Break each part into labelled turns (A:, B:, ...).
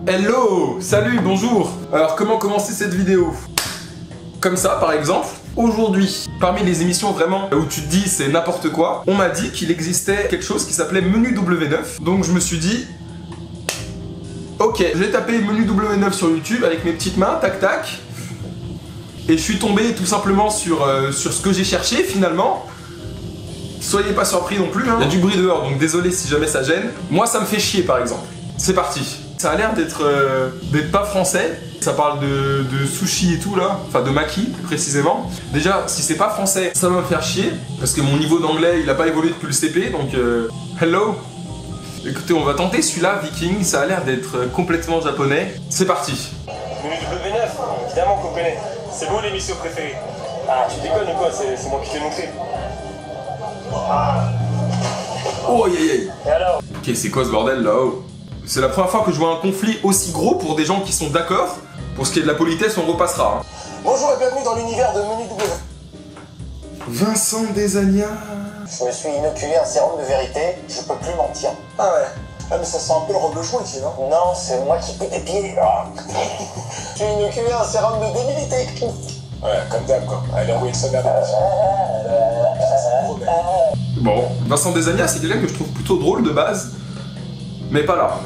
A: Hello, salut, bonjour. Alors comment commencer cette vidéo? Comme ça par exemple. Aujourd'hui, parmi les émissions vraiment où tu te dis c'est n'importe quoi, on m'a dit qu'il existait quelque chose qui s'appelait Menu W9. Donc je me suis dit, ok, j'ai tapé Menu W9 sur YouTube avec mes petites mains, tac tac. Et je suis tombé tout simplement sur ce que j'ai cherché finalement. Soyez pas surpris non plus, hein. Il y a du bruit dehors, donc désolé si jamais ça gêne. Moi ça me fait chier par exemple. C'est parti. Ça a l'air d'être pas français. Ça parle de sushi et tout là, enfin de maki plus précisément. Déjà, si c'est pas français, ça va me faire chier, parce que mon niveau d'anglais il a pas évolué depuis le CP, donc hello. Écoutez, on va tenter celui-là, Viking, ça a l'air d'être complètement japonais. C'est parti.
B: Menu W9, évidemment qu'on connaît. C'est beau l'émission préférée. Ah, tu déconnes ou quoi? C'est moi qui te l'ai montré.
A: Oh aïe aïe aïe.
B: Et alors?
A: Ok, c'est quoi ce bordel là-haut? C'est la première fois que je vois un conflit aussi gros pour des gens qui sont d'accord. Pour ce qui est de la politesse, on repassera. Hein.
B: Bonjour et bienvenue dans l'univers de Menu W9.
A: Vincent Desagna.
C: Je me suis inoculé un sérum de vérité, je peux plus mentir.
B: Ah ouais. Ah mais ça sent un peu le reblochon ici, non?
C: Non, c'est moi qui pète les pieds.
B: Tu as inoculé un sérum de débilité. Ouais, comme d'hab quoi. Allez, envoyer sa merde.
A: Bon, Vincent Desagna, c'est quelqu'un que je trouve plutôt drôle de base, mais pas là.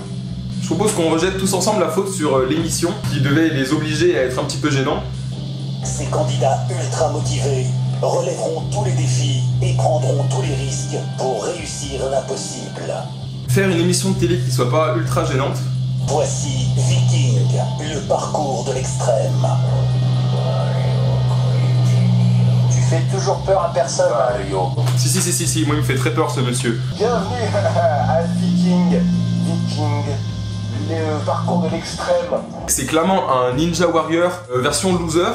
A: Je propose qu'on rejette tous ensemble la faute sur l'émission qui devait les obliger à être un petit peu gênants.
C: Ces candidats ultra motivés relèveront tous les défis et prendront tous les risques pour réussir l'impossible.
A: Faire une émission de télé qui soit pas ultra gênante.
C: Voici Viking, le parcours de l'extrême. Tu fais toujours peur à personne, Yo.
A: Si, moi il me fait très peur ce monsieur.
B: Bienvenue à Viking. Le parcours de l'extrême.
A: C'est clairement un Ninja Warrior version loser.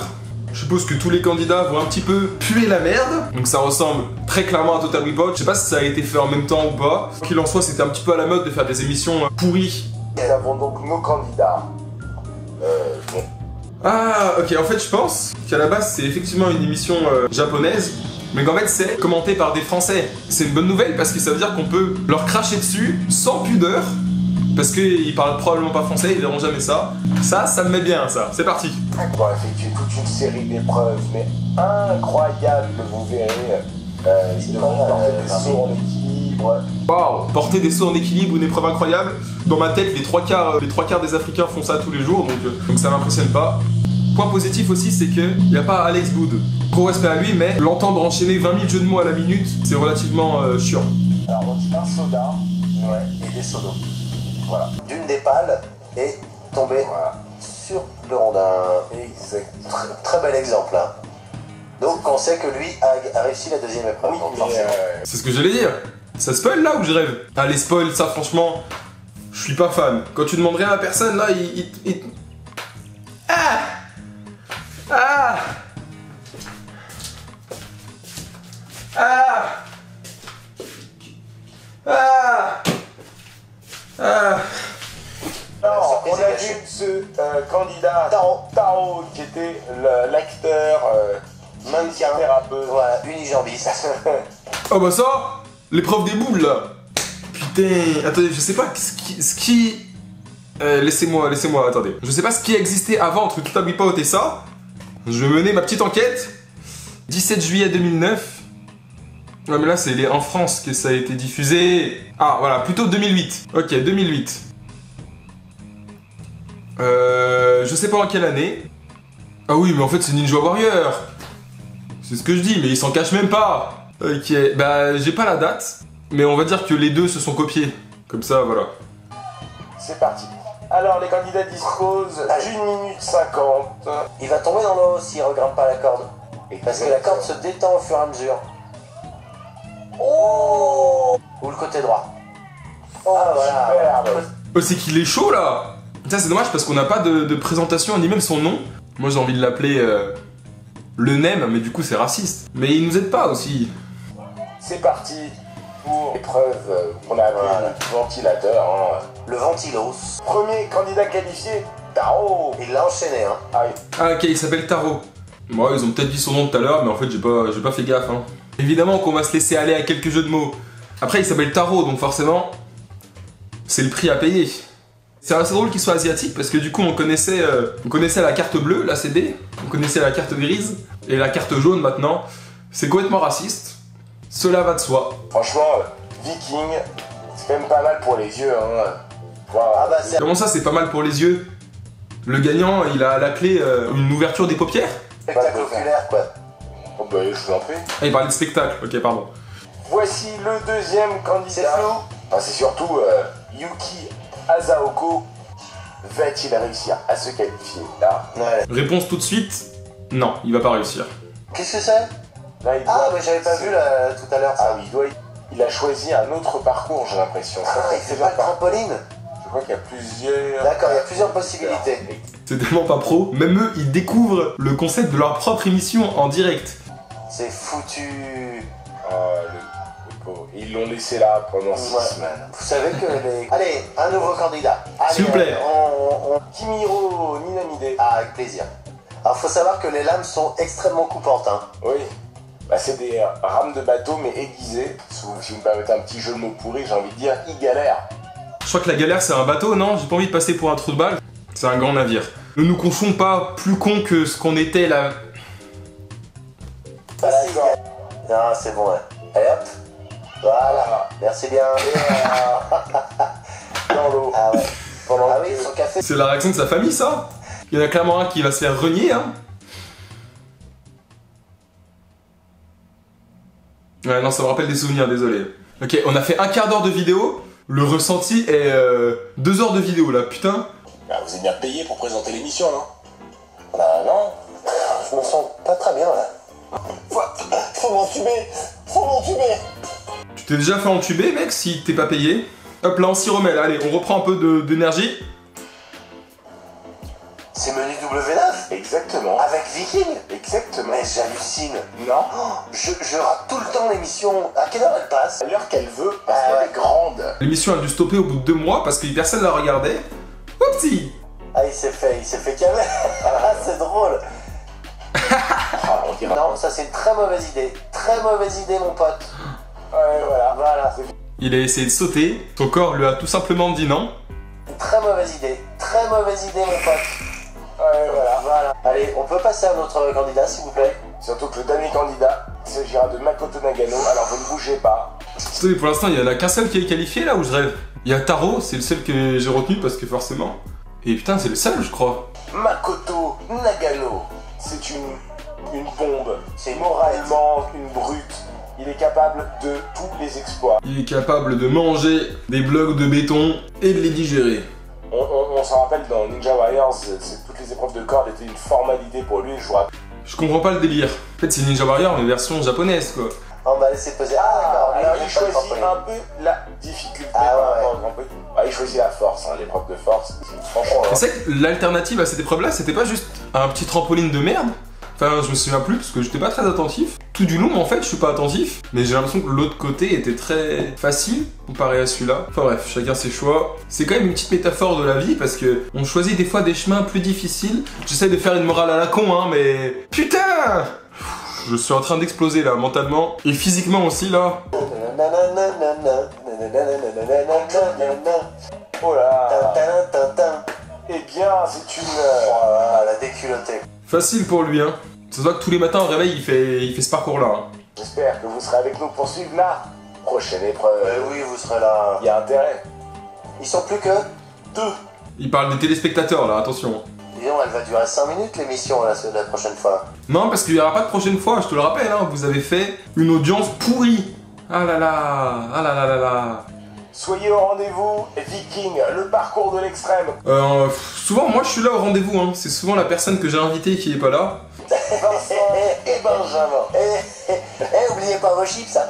A: Je suppose que tous les candidats vont un petit peu puer la merde. Donc ça ressemble très clairement à Total Recall. Je sais pas si ça a été fait en même temps ou pas. Qu'il en soit, c'était un petit peu à la mode de faire des émissions pourries.
B: Nous avons donc nos candidats. Bon.
A: Ah, ok, en fait je pense qu'à la base c'est effectivement une émission japonaise, mais qu'en fait c'est commenté par des Français. C'est une bonne nouvelle parce que ça veut dire qu'on peut leur cracher dessus sans pudeur, parce qu'ils parlent probablement pas français, ils verront jamais ça. Ça me met bien ça, c'est parti.
B: On va effectuer toute une série d'épreuves, mais incroyables, vous verrez. Ils devront porter des sauts en équilibre.
A: Waouh, porter des sauts en équilibre, une épreuve incroyable. Dans ma tête, les trois quarts des Africains font ça tous les jours, donc ça m'impressionne pas. Point positif aussi, c'est qu'il n'y a pas Alex Boud. Gros respect à lui, mais l'entendre enchaîner 20 000 jeux de mots à la minute, c'est relativement chiant.
B: Alors, on dit un soda, ouais, et des sodos. Voilà.
C: D'une des pales et tomber sur le rondin.
B: Exact.
C: Très bel exemple. Hein. Donc on sait que lui a réussi la deuxième épreuve. donc forcément.
A: C'est ce que j'allais dire. Ça spoil là ou je rêve? Ah, les spoils, ça franchement, je suis pas fan. Quand tu demandes rien à personne, là, il... Ah! Ah! Ah! Ah! Ah!
B: Alors, on a vu ce candidat Taro, qui était l'acteur maintien thérapeute.
C: Voilà, unijambiste.
A: Oh bah ça! L'épreuve des boules là! Putain, attendez, je sais pas ce qui... laissez-moi, attendez. Je sais pas ce qui existait avant entre Total Recall et ça. Je vais mener ma petite enquête. 17 juillet 2009. Ouais mais là c'est en France que ça a été diffusé. Ah voilà, plutôt 2008. Ok, 2008. Je sais pas en quelle année. Ah oui mais en fait c'est Ninja Warrior. C'est ce que je dis, mais ils s'en cachent même pas. Ok, bah j'ai pas la date. Mais on va dire que les deux se sont copiés. Comme ça, voilà.
B: C'est parti. Alors, les candidats disposent d'1 minute 50.
C: Il va tomber dans l'eau s'il regrimpe pas la corde. Parce que la corde se détend au fur et à mesure. Oh! Ou le côté droit.
B: Oh,
C: voilà.
B: superbe.
A: Oh, c'est qu'il est chaud là! Ça c'est dommage parce qu'on n'a pas de présentation ni même son nom. Moi j'ai envie de l'appeler le Nem, mais du coup c'est raciste. Mais il nous aide pas aussi.
B: C'est parti pour l'épreuve qu'on a appelée le ventilateur. Hein.
C: Le ventilos.
B: Premier candidat qualifié, Taro.
C: Il l'a enchaîné, hein.
B: Allez.
A: Ah ok, il s'appelle Taro. Moi ils ont peut-être dit son nom tout à l'heure, mais en fait j'ai pas fait gaffe. Hein. Évidemment qu'on va se laisser aller à quelques jeux de mots. Après il s'appelle Taro, donc forcément, c'est le prix à payer. C'est assez drôle qu'il soit asiatique parce que du coup on connaissait la carte bleue, la CD, on connaissait la carte grise et la carte jaune maintenant. C'est complètement raciste, cela va de soi.
B: Franchement, Viking, c'est quand même pas mal pour les yeux, hein. Wow.
D: Ah bah c'est...
A: Comment ça c'est pas mal pour les yeux? Le gagnant il a à la clé une ouverture des paupières?
D: spectacle oculaire quoi.
B: Oh bah je vous en prie.
A: Ah il parlait de spectacle, ok pardon.
B: Voici le deuxième candidat.
D: C'est flou.
B: Enfin, c'est surtout Yuki Asaoko. Va-t-il réussir à se qualifier là?
D: Ouais.
A: Réponse tout de suite, non, il va pas réussir.
D: Qu'est-ce que c'est?
B: Là, il
D: Ah
B: doit-
D: mais j'avais pas vu là, tout à l'heure
B: Ah
D: ça.
B: oui, il a choisi un autre parcours, j'ai l'impression.
D: Ah, il fait pas de trampoline?
B: Je crois qu'il y a plusieurs...
D: D'accord, il y a plusieurs possibilités.
A: C'est tellement pas pro, même eux ils découvrent le concept de leur propre émission en direct.
D: C'est foutu.
B: Ah, le pauvre. Ils l'ont laissé là pendant 6
D: Ouais.
B: semaines.
D: Vous savez que les... Allez, un nouveau candidat. Allez,
A: S'il vous plaît.
B: Kimiro Ninamide.
D: Ah, avec plaisir. Alors faut savoir que les lames sont extrêmement coupantes. Hein.
B: Oui. Bah, c'est des rames de bateau mais aiguisées. Si vous me permettez un petit jeu de mots pourri, j'ai envie de dire, il galère.
A: Je crois que la galère c'est un bateau, non? J'ai pas envie de passer pour un trou de balle. C'est un grand navire. Ne nous confonds pas plus con que ce qu'on était là.
D: Voilà, non, c'est bon, ouais. Allez hop. Voilà. Merci bien.
B: Dans l'eau.
D: Ah ouais. Ah oui, son café.
A: C'est la réaction de sa famille ça? Il y en a clairement un qui va se faire renier hein. Ouais non ça me rappelle des souvenirs, désolé. Ok, on a fait un quart d'heure de vidéo. Le ressenti est 2 heures de vidéo là, putain.
B: Bah, vous êtes bien payé pour présenter l'émission, non?
D: Bah non. Je me sens pas très bien là. Faut m'entuber. Faut m'entuber.
A: Tu t'es déjà fait entuber mec si t'es pas payé? Hop là on s'y remet là, allez on reprend un peu d'énergie.
D: C'est menu W9
B: Exactement.
D: avec Viking.
B: Exactement.
D: Mais j'hallucine.
B: Non.
D: Je rate tout le temps l'émission. À quelle heure elle passe?
B: À l'heure qu'elle veut, parce
D: Ah
B: qu'elle
D: ouais.
B: est grande.
A: L'émission a dû stopper au bout de 2 mois parce que personne la regardait. Oupsie.
D: Ah il s'est fait calmer. Ah c'est drôle.
B: Ah, on dirait...
D: Non, ça c'est une très mauvaise idée. Très mauvaise idée mon pote.
B: Ouais, voilà.
D: Voilà.
A: Il a essayé de sauter, son corps lui a tout simplement dit non.
D: Une très mauvaise idée. Très mauvaise idée mon pote.
B: Ouais, voilà.
D: Voilà. Allez, on peut passer à notre candidat s'il vous plaît.
B: Surtout que le dernier candidat, il s'agira de Makoto Nagano, alors vous ne bougez pas.
A: Attendez, pour l'instant, il y en a qu'un seul qui est qualifié là où je rêve. Il y a Taro, c'est le seul que j'ai retenu parce que forcément. Et putain, c'est le seul, je crois.
B: Makoto Nagano, c'est une bombe.
D: C'est
B: Moralement une brute. Il est capable de tous les exploits.
A: Il est capable de manger des blocs de béton et de les digérer.
B: On s'en rappelle dans Ninja Warriors, toutes les épreuves de corde étaient une formalité pour lui, je vous rappelle.
A: Je comprends pas le délire. En fait, c'est Ninja Warrior, mais version japonaise quoi.
D: On va laisser poser. Ah d'accord.
B: Alors
D: lui,
B: il
D: il fait pas de
B: choisit
D: trampoline.
B: un peu la difficulté
D: Ah,
B: par
D: ouais,
B: rapport au Grand Prix. Ah, il choisit la force, hein, l'épreuve de force. Franchement,
A: C'est vrai que l'alternative à cette épreuve-là, c'était pas juste un petit trampoline de merde. Enfin, je me souviens plus parce que j'étais pas très attentif. Tout du long, en fait, je suis pas attentif. Mais j'ai l'impression que l'autre côté était très facile comparé à celui-là. Enfin bref, chacun ses choix. C'est quand même une petite métaphore de la vie parce que on choisit des fois des chemins plus difficiles. J'essaie de faire une morale à la con, hein, mais putain! Je suis en train d'exploser là, mentalement et physiquement aussi là.
B: oh là. Eh bien, c'est une...
D: Voilà, la déculottée.
A: Facile pour lui, hein. Ça se voit que tous les matins au réveil, il fait ce parcours-là. Hein.
B: J'espère que vous serez avec nous pour suivre la prochaine épreuve.
D: Oui, vous serez là.
B: Il y a intérêt.
D: Ils sont plus que 2.
A: Il parle des téléspectateurs là, attention.
D: Disons, elle va durer 5 minutes l'émission la prochaine fois.
A: Non, parce qu'il n'y aura pas de prochaine fois, je te le rappelle, hein, vous avez fait une audience pourrie. Ah là là, ah là là là là.
B: Soyez au rendez-vous, Viking, le parcours de l'extrême.
A: Souvent, moi je suis là au rendez-vous, hein. C'est souvent la personne que j'ai invitée qui est pas là.
B: Vincent et Benjamin.
D: Oubliez pas vos chips, ça.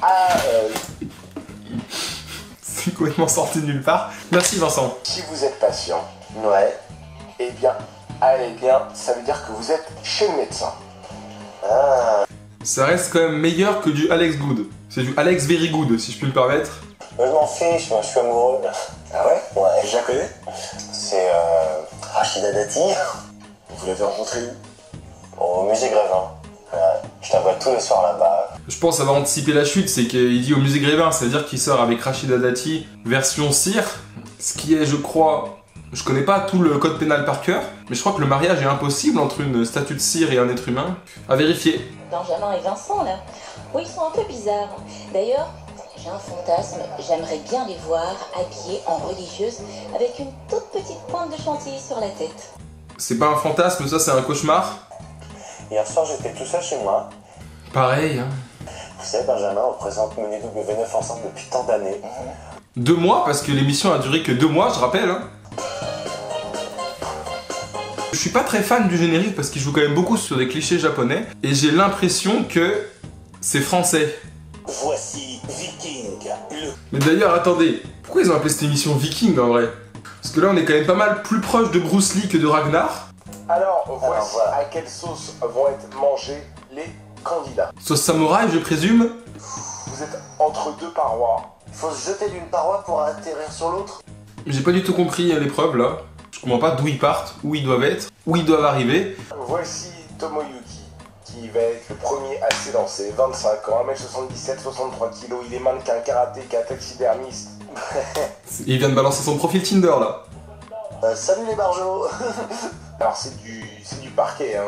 B: Ah,
A: C'est complètement sorti de nulle part. Merci Vincent.
B: si vous êtes patient,
D: Ouais.
B: eh bien, allez bien, ça veut dire que vous êtes chez le médecin.
D: Ah.
A: Ça reste quand même meilleur que du Alex Good. C'est du Alex Very Good, si je puis me permettre.
D: Je m'en fiche, moi je suis amoureux.
B: Ah ouais?
D: Ouais.
B: Je la connais.
D: C'est Rachida Dati
B: Vous l'avez rencontré où?
D: au musée Grévin. Ouais. Je la vois tous les soirs là-bas.
A: Je pense avoir anticipé la chute, c'est qu'il dit au musée Grévin, c'est-à-dire qu'il sort avec Rachida Dati version cire. Ce qui est, je crois, je connais pas tout le code pénal par cœur, mais je crois que le mariage est impossible entre une statue de cire et un être humain. À vérifier.
E: Benjamin et Vincent, là. Oui, ils sont un peu bizarres. D'ailleurs, j'ai un fantasme, j'aimerais bien les voir habillés en religieuses avec une toute petite pointe de chantilly sur la tête.
A: C'est pas un fantasme, ça c'est un cauchemar.
D: Hier soir, j'étais tout seul chez moi.
A: Pareil, hein.
D: Vous savez, Benjamin, on présente Menu W9 ensemble depuis tant d'années.
A: 2 mois, parce que l'émission a duré que 2 mois, je rappelle, hein. Je suis pas très fan du générique parce qu'il joue quand même beaucoup sur des clichés japonais et j'ai l'impression que c'est français.
C: Voici Viking, le
A: Mais d'ailleurs, attendez, pourquoi ils ont appelé cette émission Viking en vrai? Parce que là, on est quand même pas mal plus proche de Bruce Lee que de Ragnar.
B: Alors, voici
D: voilà.
B: à quelle sauce vont être mangés les candidats.
A: Sauce samouraï, je présume.
B: Vous êtes entre deux parois.
D: Il faut se jeter d'une paroi pour atterrir sur l'autre.
A: J'ai pas du tout compris l'épreuve là. Je comprends pas d'où ils partent, où ils doivent être, où ils doivent arriver.
B: Voici Tomoyuki, qui va être le premier à s'élancer. 25 ans, 1m77, 63 kg, il est mannequin, karatéka, taxidermiste.
A: Il vient de balancer son profil Tinder là.
D: Salut les barjots.
B: Alors c'est du parquet, hein.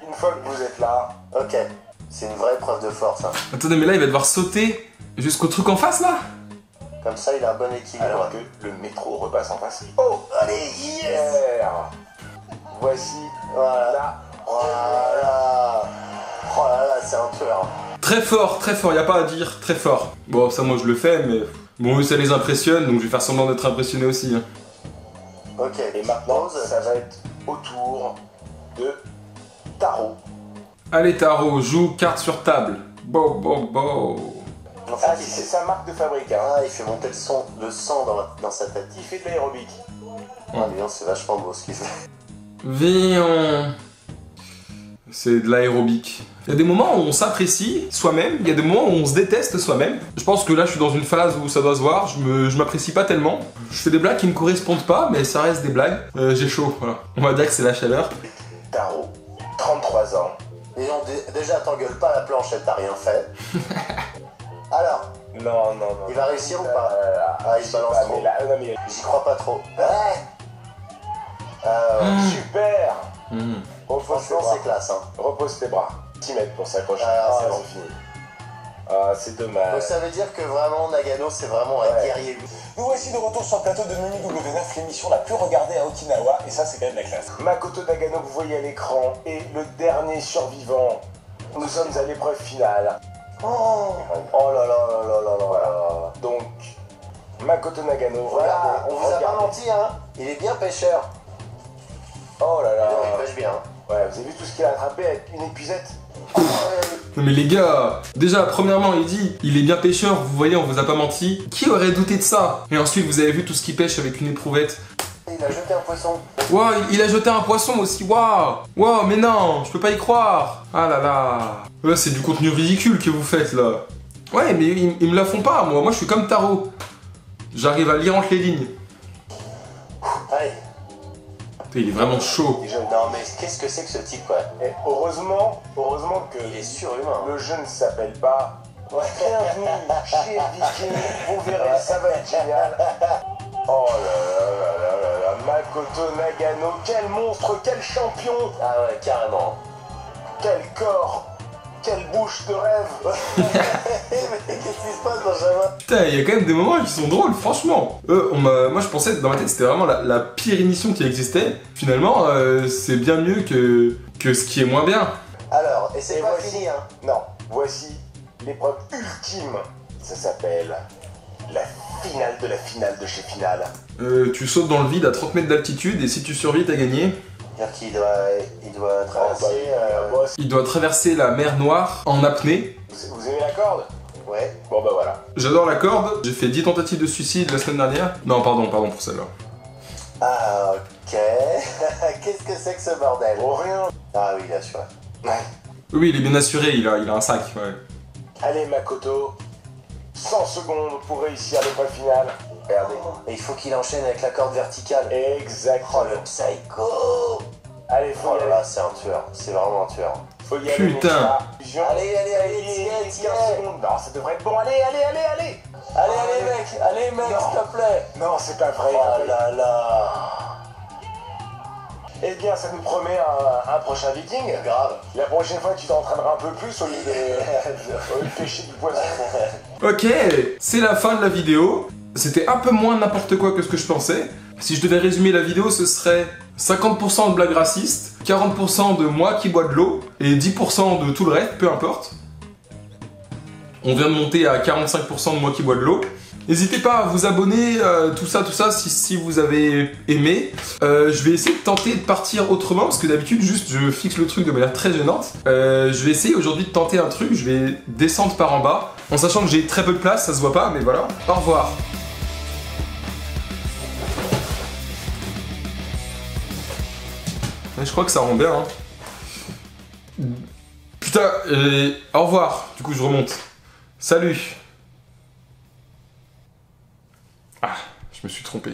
B: Une fois que vous êtes là,
D: Ok, c'est une vraie preuve de force. Hein.
A: Attendez, mais là il va devoir sauter jusqu'au truc en face là.
D: Comme ça, il a un bon équilibre.
B: alors que le métro repasse en face. Oh, allez, yes. Voici
D: Voilà.
B: là.
D: Voilà. Oh là là, c'est un tueur.
A: Très fort, y a pas à dire, très fort. Bon, ça moi je le fais, mais bon, eux ça les impressionne, donc je vais faire semblant d'être impressionné aussi. Hein.
D: Ok,
B: Et maintenant,
D: pause.
B: ça va être au tour de Taro.
A: Allez Taro, joue carte sur table. Bo.
D: En fait,
B: Ah, c'est sa marque de fabrique, hein.
D: il fait monter le sang dans sa tête.
B: Il fait de l'aérobic.
D: Ah, dis donc, c'est vachement beau ce qu'il fait.
A: Viens. C'est de l'aérobic. Il y a des moments où on s'apprécie soi-même, il y a des moments où on se déteste soi-même. Je pense que là je suis dans une phase où ça doit se voir, je m'apprécie pas tellement. Je fais des blagues qui me correspondent pas, mais ça reste des blagues. J'ai chaud, voilà. On va dire que c'est la chaleur.
B: Taro, 33 ans.
D: Et déjà, t'engueules pas la planchette, t'as rien fait. Alors,
B: Non.
D: il va réussir ou pas? Ah, il se balance trop.
B: Non, mais
D: J'y crois pas trop. Ouais.
B: super. Repose tes
D: Franchement,
B: bras.
D: c'est classe. Hein.
B: Repose tes bras. 10 mètres pour s'accrocher.
D: Ah,
B: c'est
D: bon.
B: fini. Ah, c'est dommage.
D: Donc ça veut dire que vraiment, Nagano, c'est vraiment un
B: Ouais.
D: guerrier.
C: Nous voici de retour sur le plateau de Menu W9, l'émission la plus regardée à Okinawa, et ça c'est quand même la classe.
B: Makoto Nagano, que vous voyez à l'écran, est le dernier survivant. Nous sommes à l'épreuve finale.
D: Oh là là là là là là.
B: Donc, Makoto Nagano,
D: Voilà,
B: regardez,
D: on vous a pas menti, hein. Il est bien pêcheur.
B: Oh là là.
D: Il pêche bien.
B: Ouais, vous avez vu tout ce qu'il a attrapé avec une épuisette?
A: Non mais les gars, déjà premièrement il dit il est bien pêcheur, vous voyez on vous a pas menti. Qui aurait douté de ça? Et ensuite vous avez vu tout ce qu'il pêche avec une éprouvette.
D: Il a jeté un poisson.
A: Waouh, il a jeté un poisson aussi, waouh, mais non, je peux pas y croire. Ah là là. Là c'est du contenu ridicule que vous faites là. Ouais mais ils me la font pas, moi je suis comme Taro. J'arrive à lire entre les lignes.
D: Allez.
A: Il est vraiment chaud.
D: Non mais qu'est-ce que c'est que ce type, quoi?
B: Et heureusement que
D: Il est surhumain.
B: le jeu ne s'appelle pas Bienvenue chez Viking, vous verrez, ça va être génial. Oh là, Makoto Nagano, quel monstre, quel champion,
D: Ah ouais, carrément.
B: quel corps, quelle bouche de rêve.
D: Mais qu'est-ce qui se passe, Benjamin?
A: Putain, il y a quand même des moments qui sont drôles, franchement. Moi je pensais dans ma tête c'était vraiment la pire émission qui existait. Finalement, c'est bien mieux que ce qui est moins bien.
D: Alors, et c'est
B: Et
D: pas
B: voici-
D: fini, hein.
B: Non, voici l'épreuve ultime. Ça s'appelle la finale de chez Finale.
A: Tu sautes dans le vide à 30 mètres d'altitude et si tu survis, t'as gagné.
D: C'est-à-dire qu'il doit traverser...
A: Il doit traverser la mer Noire en apnée.
B: Vous aimez la corde?
D: Ouais.
B: Bon bah voilà.
A: J'adore la corde. J'ai fait 10 tentatives de suicide la semaine dernière. Non, pardon pour celle-là.
D: Ah, ok. Qu'est-ce que c'est que ce bordel?
B: Bon, rien.
D: Ah oui, bien sûr.
B: Ouais.
A: Oui, il est bien assuré, il a un sac, ouais.
B: Allez Makoto, 100 secondes pour réussir l'épreuve finale. Regardez.
D: Et il faut qu'il enchaîne avec la corde verticale.
B: Exactement.
D: Oh, le psycho!
B: Allez, faut
D: Oh
B: y
D: là
B: aller.
D: là, c'est un tueur. C'est vraiment un tueur.
B: Faut y aller.
A: Putain.
B: les gars.
D: Allez,
B: Allez, 15 secondes. Non, ça devrait être bon. Allez.
D: Allez mec, s'il te plaît.
B: Non, c'est pas vrai.
D: Oh là là.
B: Eh bien, ça nous promet un prochain viking.
D: Grave.
B: La prochaine fois, tu t'entraîneras un peu plus au lieu de pêcher du poisson.
A: Ok, c'est la fin de la vidéo. C'était un peu moins n'importe quoi que ce que je pensais. Si je devais résumer la vidéo, ce serait 50% de blagues racistes, 40% de moi qui bois de l'eau, et 10% de tout le reste, peu importe. On vient de monter à 45% de moi qui bois de l'eau. N'hésitez pas à vous abonner, tout ça, si vous avez aimé. Je vais essayer de tenter de partir autrement, parce que d'habitude, juste, je fixe le truc de manière très gênante. Je vais essayer aujourd'hui de tenter un truc, je vais descendre par en bas, en sachant que j'ai très peu de place, ça se voit pas, mais voilà. Au revoir. Je crois que ça rend bien, hein. Putain, au revoir. Du coup, je remonte. Salut. Ah, je me suis trompé.